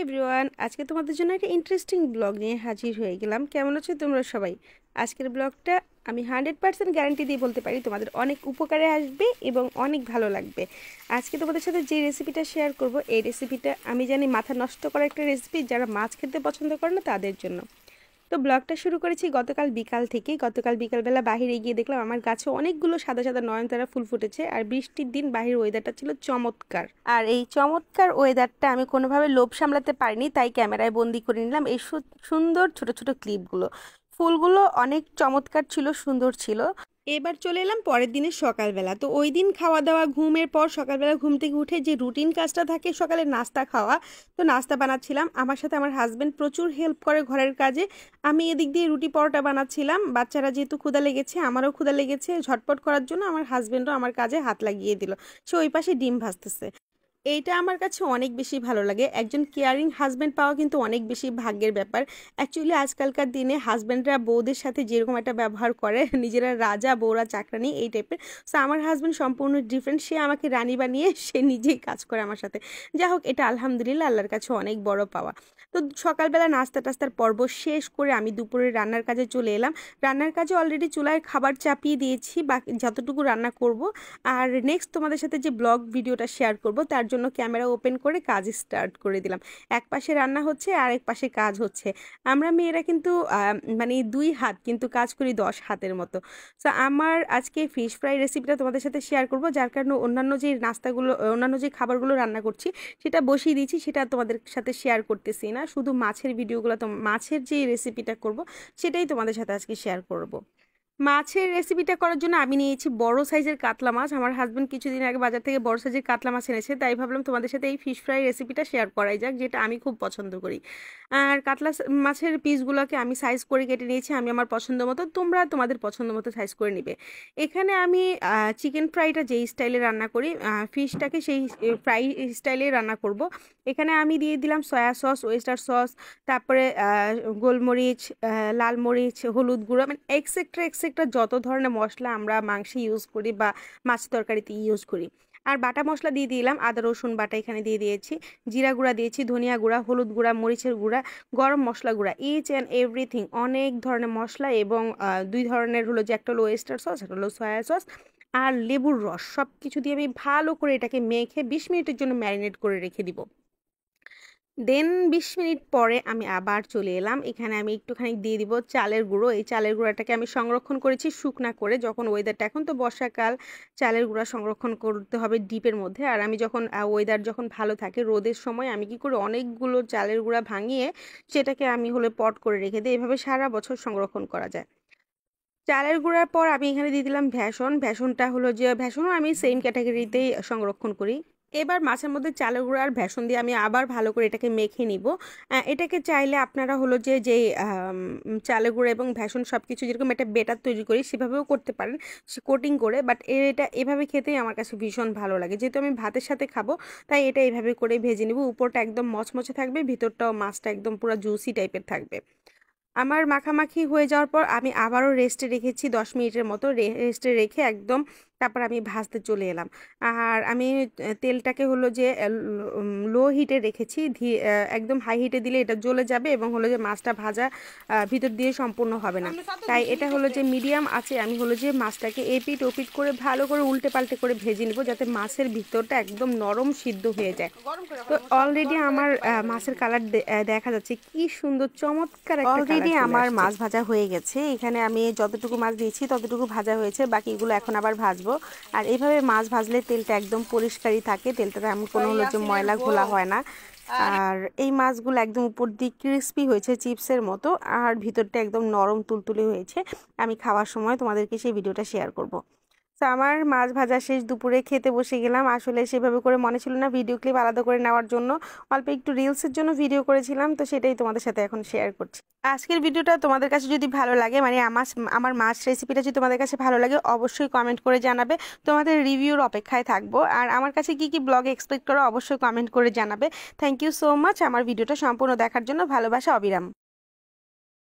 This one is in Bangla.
এভরিওয়ান, আজকে তোমাদের জন্য একটা ইন্টারেস্টিং ব্লগ নিয়ে হাজির হয়ে গেলাম। কেমন আছো তোমরা সবাই? আজকের ব্লগটা আমি 100% গ্যারান্টি দিয়ে বলতে পারি তোমাদের অনেক উপকারে আসবে এবং অনেক ভালো লাগবে। আজকে তোমাদের সাথে যে রেসিপিটা শেয়ার করব, এই রেসিপিটা আমি জানি মাথা নষ্ট করা একটা রেসিপি, যারা মাছ খেতে পছন্দ করে না তাদের জন্য। তো ব্লগটা শুরু করেছি গতকাল বিকাল থেকে। গতকাল বিকালবেলা বাহিরে গিয়ে দেখলাম আমার গাছে অনেকগুলো সাদা সাদা নয়নতারা ফুল ফুটেছে, আর বৃষ্টির দিন বাহির ওয়েদারটা ছিল চমৎকার। আর এই চমৎকার ওয়েদারটা আমি কোনোভাবে লোভ সামলাতে পারিনি, তাই ক্যামেরায় বন্দি করে নিলাম এই সুন্দর ছোট ছোট ক্লিপগুলো। ফুলগুলো অনেক চমৎকার ছিল, সুন্দর ছিল। এবার চলে এলাম পরের দিনের সকালবেলা। তো ওই দিন খাওয়া দাওয়া, ঘুমের পর সকালবেলা ঘুম থেকে উঠে যে রুটিন কাজটা থাকে সকালে নাস্তা খাওয়া, তো নাস্তা বানাচ্ছিলাম। আমার সাথে আমার হাজব্যান্ড প্রচুর হেল্প করে ঘরের কাজে। আমি এদিক দিয়ে রুটি পরোটা বানাচ্ছিলাম। বাচ্চারা যেহেতু ক্ষুধা লেগেছে, আমারও ক্ষুধা লেগেছে, ঝটপট করার জন্য আমার হাজব্যান্ডও আমার কাজে হাত লাগিয়ে দিল। সে ওই পাশে ডিম ভাজতেছে। এইটা আমার কাছে অনেক বেশি ভালো লাগে। একজন কেয়ারিং হাজব্যান্ড পাওয়া কিন্তু অনেক বেশি ভাগ্যের ব্যাপার। অ্যাকচুয়ালি আজকালকার দিনে হাজব্যান্ডরা বউদের সাথে যেরকম একটা ব্যবহার করে, নিজেরা রাজা বউরা চাকরানি এই টাইপের। সো আমার হাজব্যান্ড সম্পূর্ণ ডিফারেন্ট। সে আমাকে রানী বানিয়ে সে নিজেই কাজ করে আমার সাথে। যা হোক, এটা আলহামদুলিল্লাহ আল্লাহর কাছে অনেক বড় পাওয়া। তো সকালবেলা নাস্তা টাস্তার পর্ব শেষ করে আমি দুপুরে রান্নার কাজে চলে এলাম। রান্নার কাজে অলরেডি চুলায় খাবার চাপিয়ে দিয়েছি, বাকি যতটুকু রান্না করব। আর নেক্সট তোমাদের সাথে যে ব্লগ ভিডিওটা শেয়ার করব, তার জন্য ক্যামেরা ওপেন করে কাজ স্টার্ট করে দিলাম। এক পাশে রান্না হচ্ছে আর এক পাশে কাজ হচ্ছে। আমরা মেয়েরা কিন্তু মানে 2 হাত কিন্তু কাজ করি 10 হাতের মতো। সো আমার আজকে ফিশ ফ্রাই রেসিপিটা তোমাদের সাথে শেয়ার করব, যার কারণে অন্যান্য যে নাস্তাগুলো, অন্যান্য যে খাবারগুলো রান্না করছি সেটা বসিয়ে দিয়েছি, সেটা তোমাদের সাথে শেয়ার করতেছি না। শুধু মাছের ভিডিওগুলো, তো মাছের যে রেসিপিটা করব সেটাই তোমাদের সাথে আজকে শেয়ার করব। মাছের রেসিপিটা করার জন্য আমি নিয়েছি বড় সাইজের কাতলা মাছ। আমার হাজব্যান্ড কিছুদিন আগে বাজার থেকে বড় সাইজের কাতলা মাছ এনেছে, তাই ভাবলাম তোমাদের সাথে এই ফিশ ফ্রাই রেসিপিটা শেয়ার করাই যাক, যেটা আমি খুব পছন্দ করি। আর কাতলা মাছের পিসগুলোকে আমি সাইজ করে কেটে নিয়েছি আমি আমার পছন্দ মতো। তোমরা তোমাদের পছন্দ মতো সাইজ করে নিবে। এখানে আমি চিকেন ফ্রাইটা যেই স্টাইলে রান্না করি, ফিশটাকে সেই ফ্রাই স্টাইলে রান্না করব। এখানে আমি দিয়ে দিলাম সয়া সস, ওয়েস্টার সস, তারপরে গোলমরিচ, লাল মরিচ, হলুদ গুঁড়ো, মানে এক্সেট্রা যত ধরনের মশলা আমরা মাংসে ইউজ করি বা মাছ তরকারিতে ইউজ করি। আর বাটা মশলা দিয়ে দিলাম, আদা রসুন বাটা এখানে দিয়ে দিয়েছি, জিরা গুঁড়া দিয়েছি, ধনিয়া গুঁড়া, হলুদ গুঁড়া, মরিচের গুঁড়া, গরম মশলা গুঁড়া, ইচ অ্যান্ড এভরিথিং, অনেক ধরনের মশলা। এবং 2 ধরনের হলো যে, একটা হলো ওয়েস্টার সস, একটা হলো সয়া সস, আর লেবুর রস, সব কিছু দিয়ে আমি ভালো করে এটাকে মেখে 20 মিনিটের জন্য ম্যারিনেট করে রেখে দিব। দেন 20 মিনিট পরে আমি আবার চলে এলাম। এখানে আমি একটুখানি দিয়ে দিব চালের গুঁড়ো। এই চালের গুঁড়াটাকে আমি সংরক্ষণ করেছি শুকনা করে, যখন ওয়েদারটা, এখন তো বর্ষাকাল, চালের গুঁড়া সংরক্ষণ করতে হবে ডিপের মধ্যে। আর আমি যখন ওয়েদার যখন ভালো থাকে, রোদের সময় আমি কি করি, অনেকগুলো চালের গুঁড়া ভাঙিয়ে সেটাকে আমি হলে পট করে রেখে দিই। এভাবে সারা বছর সংরক্ষণ করা যায়। চালের গুঁড়ার পর আমি এখানে দিয়ে দিলাম ভেষন। ভেষনটা হলো যে, ভেষনও আমি সেম ক্যাটাগরিতেই সংরক্ষণ করি। এবার মাছের মধ্যে চালের গুঁড়া আর ভেষন দিয়ে আমি আবার ভালো করে এটাকে মেখে নিব। এটাকে চাইলে আপনারা হলো যে যেই চালের গুঁড়া এবং ভেষন সব কিছু যেরকম একটা বেটার তৈরি করি সেভাবেও করতে পারেন, কোটিং করে। বাট এটা এভাবে খেতেই আমার কাছে ভীষণ ভালো লাগে। যেহেতু আমি ভাতের সাথে খাবো, তাই এটা এইভাবে করে ভেজে নিব। উপরটা একদম মচমচে থাকবে, ভিতরটাও মাছটা একদম পুরো জুসি টাইপের থাকবে। আমার মাখামাখি হয়ে যাওয়ার পর আমি আবারও রেস্টে রেখেছি 10 মিনিটের মতো। রেস্টে রেখে একদম তারপর আমি ভাজতে চলে এলাম। আর আমি তেলটাকে হলো যে লো হিটে রেখেছি। একদম হাই হিটে দিলে এটা জ্বলে যাবে এবং হলো যে মাছটা ভাজা ভিতর দিয়ে সম্পূর্ণ হবে না। তাই এটা হলো যে মিডিয়াম আছে, আমি হলো যে মাছটাকে এপিট ওপিট করে ভালো করে উল্টে পাল্টে করে ভেজে নেব, যাতে মাছের ভিতরটা একদম নরম সিদ্ধ হয়ে যায়। তো অলরেডি আমার মাছের কালার দেখা যাচ্ছে, কি সুন্দর চমৎকার একটা কালার। অলরেডি আমার মাছ ভাজা হয়ে গেছে। এখানে আমি যতটুকু মাছ দিয়েছি ততটুকু ভাজা হয়েছে, বাকিগুলো এখন আবার ভাজবো। আর এইভাবে মাছ ভাজলে তেলটা একদম পরিষ্কারই থাকে, তেলটাতে এমন কোনো হলো যে ময়লা ঘোলা হয় না। আর এই মাছগুলো একদম উপর দিয়ে ক্রিস্পি হয়েছে চিপসের মতো, আর ভিতরটা একদম নরম তুলতুলে হয়েছে। আমি খাওয়ার সময় তোমাদেরকে সেই ভিডিওটা শেয়ার করব। তো আমার মাছ ভাজা শেষ, দুপুরে খেতে বসে গেলাম। আসলে সেভাবে করে মনে ছিল না ভিডিও ক্লিপ আলাদা করে নেওয়ার জন্য, অল্প একটু রিলসের জন্য ভিডিও করেছিলাম, তো সেটাই তোমাদের সাথে এখন শেয়ার করছি। আজকের ভিডিওটা তোমাদের কাছে যদি ভালো লাগে, মানে আমার মাছ রেসিপিটা যদি তোমাদের কাছে ভালো লাগে, অবশ্যই কমেন্ট করে জানাবে। তোমাদের রিভিউর অপেক্ষায় থাকবো। আর আমার কাছে কি কি ব্লগ এক্সপেক্ট করো, অবশ্যই কমেন্ট করে জানাবে। থ্যাংক ইউ সো মাচ আমার ভিডিওটা সম্পূর্ণ দেখার জন্য। ভালোবাসা অবিরাম।